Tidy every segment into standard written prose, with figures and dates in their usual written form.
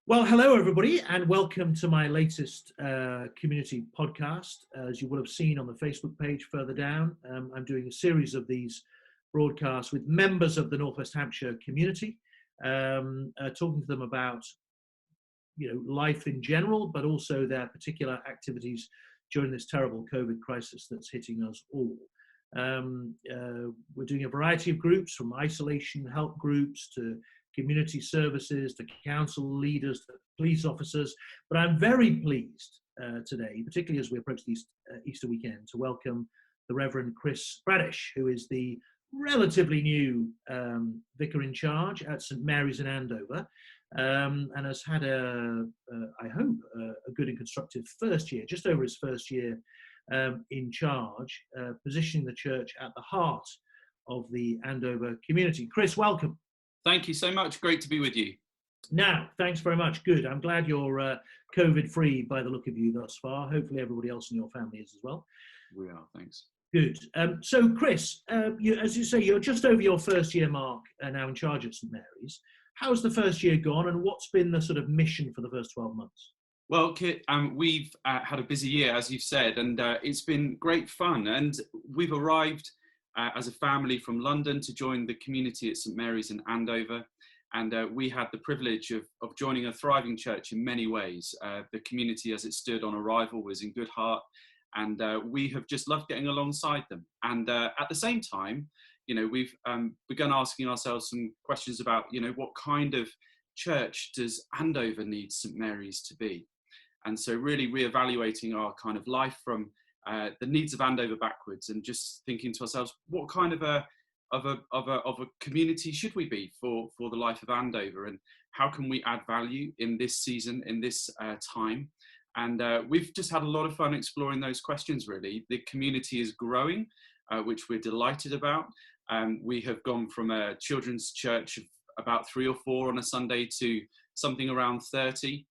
Well, hello everybody, and welcome to my latest community podcast. As you will have seen on the Facebook page further down, I'm doing a series of these broadcasts with members of the Northwest Hampshire community, talking to them about life in general, but also their particular activities during this terrible COVID crisis that's hitting us all. We're doing a variety of groups, from isolation help groups to community services to council leaders to police officers. But I'm very pleased today, particularly as we approach the Easter weekend, to welcome the Reverend Chris Bradish, who is the relatively new vicar in charge at St Mary's in Andover, and has had I hope, a good and constructive first year, just over his first year in charge, positioning the church at the heart of the Andover community. Chris, welcome. Thank you so much. Great to be with you. Now, thanks very much. Good. I'm glad you're COVID-free by the look of you thus far. Hopefully everybody else in your family is as well. We are, thanks. Good. So, Chris, as you say, you're just over your first year mark now in charge at St Mary's. How's the first year gone, and what's been the sort of mission for the first 12 months? Well, Kit, we've had a busy year, as you've said, and it's been great fun. And we've arrived as a family from London to join the community at St Mary's in Andover. And we had the privilege of joining a thriving church in many ways. The community as it stood on arrival was in good heart. And we have just loved getting alongside them. And at the same time, we've begun asking ourselves some questions about, what kind of church does Andover need St Mary's to be? And so really reevaluating our kind of life from the needs of Andover backwards, and just thinking to ourselves, what kind of a community should we be for the life of Andover, and how can we add value in this season, in this time? And we've just had a lot of fun exploring those questions, really. The community is growing, which we're delighted about. We have gone from a children's church of about 3 or 4 on a Sunday to something around 30.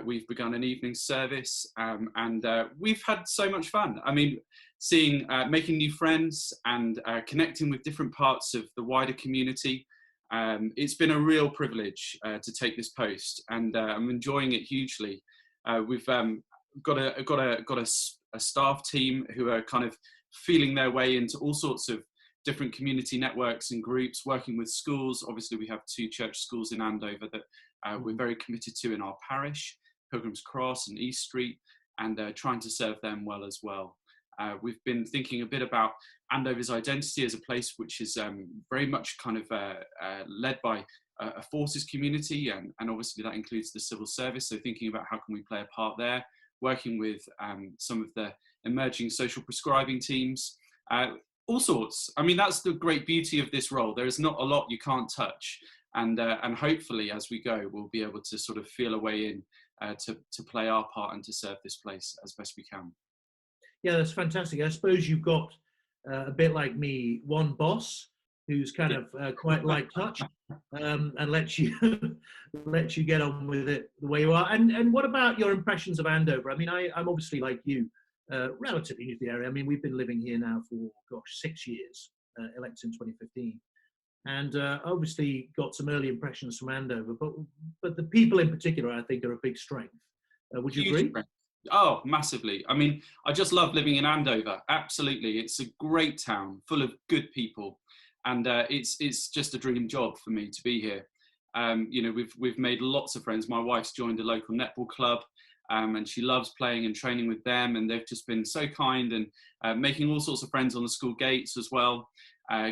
We've begun an evening service, and we've had so much fun. I mean, making new friends and connecting with different parts of the wider community. It's been a real privilege to take this post, and I'm enjoying it hugely. We've got a staff team who are kind of feeling their way into all sorts of different community networks and groups, working with schools. Obviously, we have 2 church schools in Andover that we're very committed to in our parish, Pilgrim's Cross and East Street, and trying to serve them well as well. We've been thinking a bit about Andover's identity as a place which is very much kind of led by a forces community, and obviously that includes the civil service. So thinking about how can we play a part there, working with some of the emerging social prescribing teams, all sorts. I mean, that's the great beauty of this role. There is not a lot you can't touch. And hopefully, as we go, we'll be able to sort of feel a way in to play our part and to serve this place as best we can. Yeah, that's fantastic. I suppose you've got a bit like me, one boss who's kind of quite light touch, and lets you get on with it the way you are. And what about your impressions of Andover? I mean, I'm obviously like you, relatively new to the area. I mean, we've been living here now for 6 years, elected in 2015. And obviously got some early impressions from Andover, but the people in particular, I think, are a big strength. Would you agree? Oh, massively. I mean, I just love living in Andover. Absolutely. It's a great town full of good people. And it's just a dream job for me to be here. We've made lots of friends. My wife's joined a local netball club, and she loves playing and training with them. And they've just been so kind, and making all sorts of friends on the school gates as well.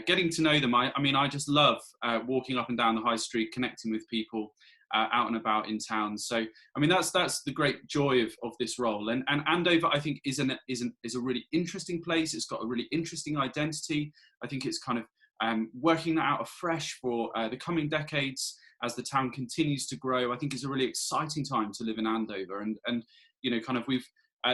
Getting to know them. I mean, I just love walking up and down the high street, connecting with people out and about in town. So, I mean, that's the great joy of this role. And Andover, I think, is a really interesting place. It's got a really interesting identity. I think it's kind of working that out afresh for the coming decades as the town continues to grow. I think it's a really exciting time to live in Andover. And kind of we've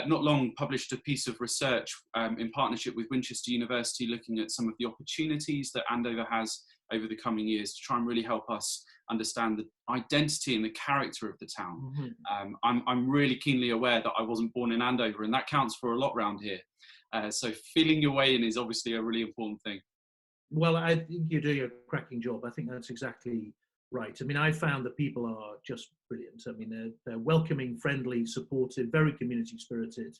not long published a piece of research in partnership with Winchester University, looking at some of the opportunities that Andover has over the coming years to try and really help us understand the identity and the character of the town. Mm-hmm. I'm really keenly aware that I wasn't born in Andover, and that counts for a lot around here. So feeling your way in is obviously a really important thing. Well, I think you're doing a cracking job. I think that's exactly Right. I mean, I found that people are just brilliant. I mean, they're welcoming, friendly, supportive, very community spirited.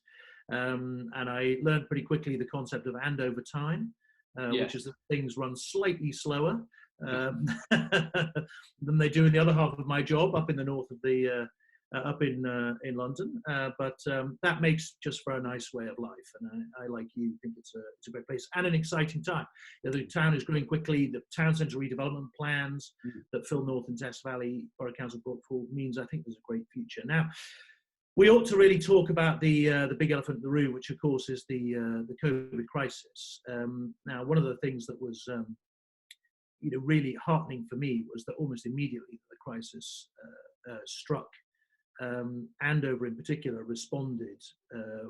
And I learned pretty quickly the concept of Andover time, which is that things run slightly slower um, than they do in the other half of my job up in the north of the up in London, but that makes just for a nice way of life. And I like you, think it's a great place and an exciting time. You know, the town is growing quickly. The town centre redevelopment plans that Phil North and Test Valley Borough Council brought forward means I think there's a great future. Now, we ought to really talk about the big elephant in the room, which of course is the COVID crisis. Now, one of the things that was really heartening for me was that almost immediately the crisis struck. Andover in particular responded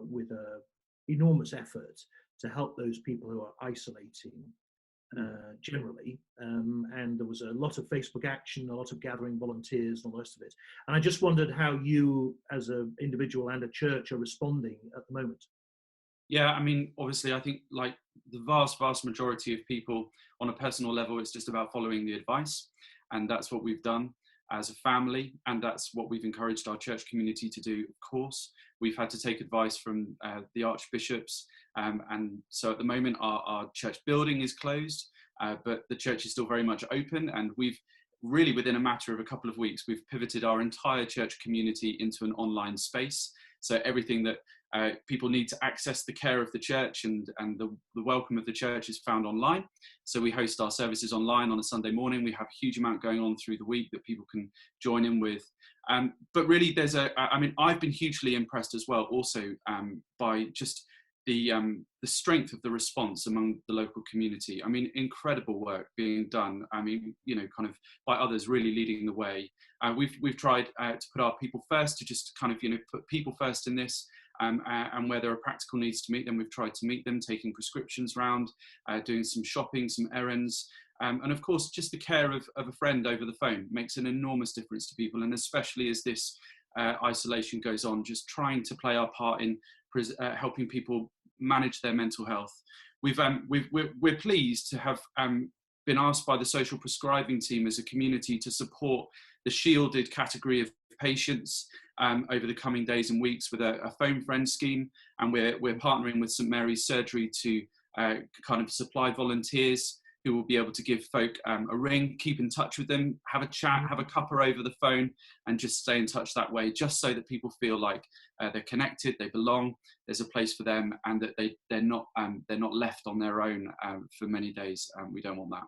with an enormous effort to help those people who are isolating generally. And there was a lot of Facebook action, a lot of gathering volunteers and all the rest of it. And I just wondered how you as an individual and a church are responding at the moment. Yeah, I mean, obviously, I think like the vast majority of people on a personal level, it's just about following the advice. And that's what we've done as a family, and that's what we've encouraged our church community to do. Of course, we've had to take advice from the archbishops, and so at the moment our church building is closed, but the church is still very much open, and we've really, within a matter of a couple of weeks, we've pivoted our entire church community into an online space. So everything that people need to access the care of the church and the welcome of the church is found online. So we host our services online on a Sunday morning. We have a huge amount going on through the week that people can join in with. But really, I've been hugely impressed as well also by just the strength of the response among the local community. I mean, incredible work being done. I mean, kind of by others really leading the way. We've tried to put our people first, to just kind of, put people first in this. And where there are practical needs to meet them, we've tried to meet them, taking prescriptions round, doing some shopping, some errands. And of course, just the care of a friend over the phone makes an enormous difference to people. And especially as this isolation goes on, just trying to play our part in helping people manage their mental health. We're pleased to have been asked by the social prescribing team as a community to support the shielded category of patients over the coming days and weeks with a phone friend scheme, and we're partnering with St Mary's Surgery to kind of supply volunteers who will be able to give folk a ring, keep in touch with them, have a chat, have a cuppa over the phone, and just stay in touch that way, just so that people feel like they're connected, they belong, there's a place for them, and that they're not left on their own for many days. We don't want that.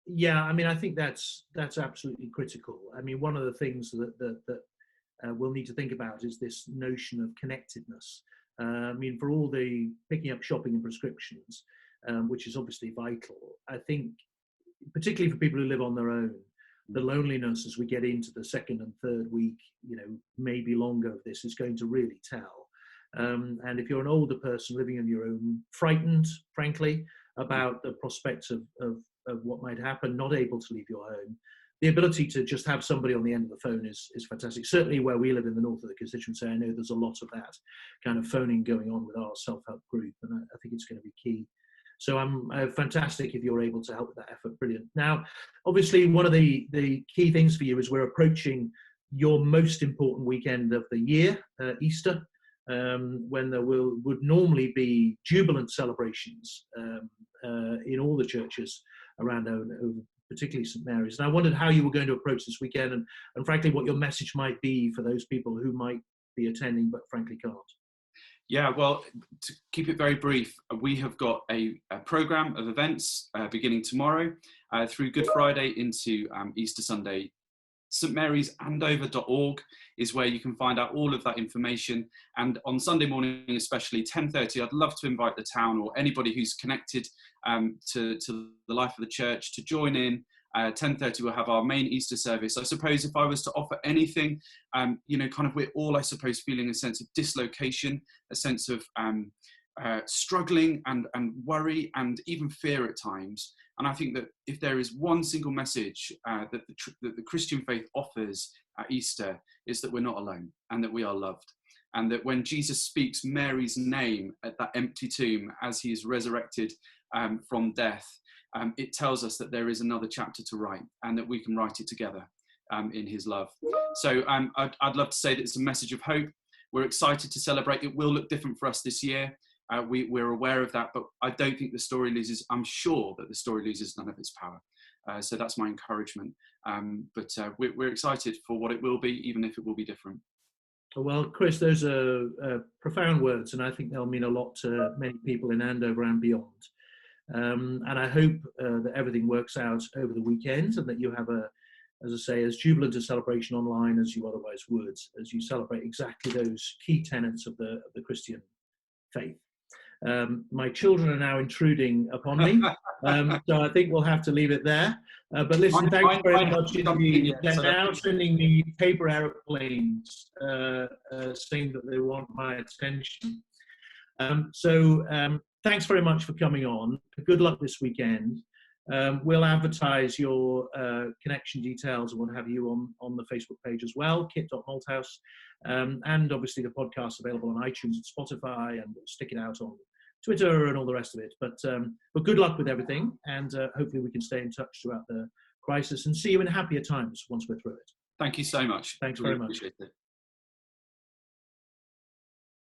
Yeah, I mean, I think that's absolutely critical. I mean, one of the things that we'll need to think about is this notion of connectedness. I mean, for all the picking up shopping and prescriptions, which is obviously vital, I think, particularly for people who live on their own, the loneliness as we get into the second and third week, maybe longer of this, is going to really tell. And if you're an older person living on your own, frightened, frankly, about the prospects of what might happen, not able to leave your home, the ability to just have somebody on the end of the phone is fantastic. Certainly where we live in the north of the constituency, I know there's a lot of that kind of phoning going on with our self-help group, and I think it's going to be key. So I'm fantastic if you're able to help with that effort. Brilliant. Now, obviously, one of the key things for you is we're approaching your most important weekend of the year, Easter, when there would normally be jubilant celebrations in all the churches around Andover, particularly St Mary's. And I wondered how you were going to approach this weekend, and frankly, what your message might be for those people who might be attending but frankly can't. Yeah, well, to keep it very brief, we have got a programme of events beginning tomorrow through Good Friday into Easter Sunday. stmarysandover.org is where you can find out all of that information. And on Sunday morning, especially 10:30, I'd love to invite the town or anybody who's connected to the life of the church to join in. 10:30 we'll have our main Easter service. I suppose if I was to offer anything, kind of we're all, I suppose, feeling a sense of dislocation, a sense of struggling and worry and even fear at times. And I think that if there is one single message that the Christian faith offers at Easter, is that we're not alone and that we are loved. And that when Jesus speaks Mary's name at that empty tomb as he is resurrected from death, it tells us that there is another chapter to write and that we can write it together. in his love. So I'd love to say that it's a message of hope. We're excited to celebrate. It will look different for us this year. We're aware of that, but I don't think the story loses. I'm sure that the story loses none of its power. So that's my encouragement. But we're excited for what it will be, even if it will be different. Well, Chris, those are profound words, and I think they'll mean a lot to many people in Andover and beyond. And I hope that everything works out over the weekend, and that you have as I say, as jubilant a celebration online as you otherwise would, as you celebrate exactly those key tenets of the Christian faith. My children are now intruding upon me, so I think we'll have to leave it there. But listen, thanks very much. They're now sending me paper aeroplanes saying that they want my attention. So thanks very much for coming on. Good luck this weekend. We'll advertise your connection details and what have you on the Facebook page as well, kit.malthouse. And obviously the podcast available on iTunes and Spotify, and we'll stick it out on Twitter and all the rest of it. But good luck with everything, and hopefully we can stay in touch throughout the crisis and see you in happier times once we're through it. Thank you so much. Thanks very much. Appreciate it.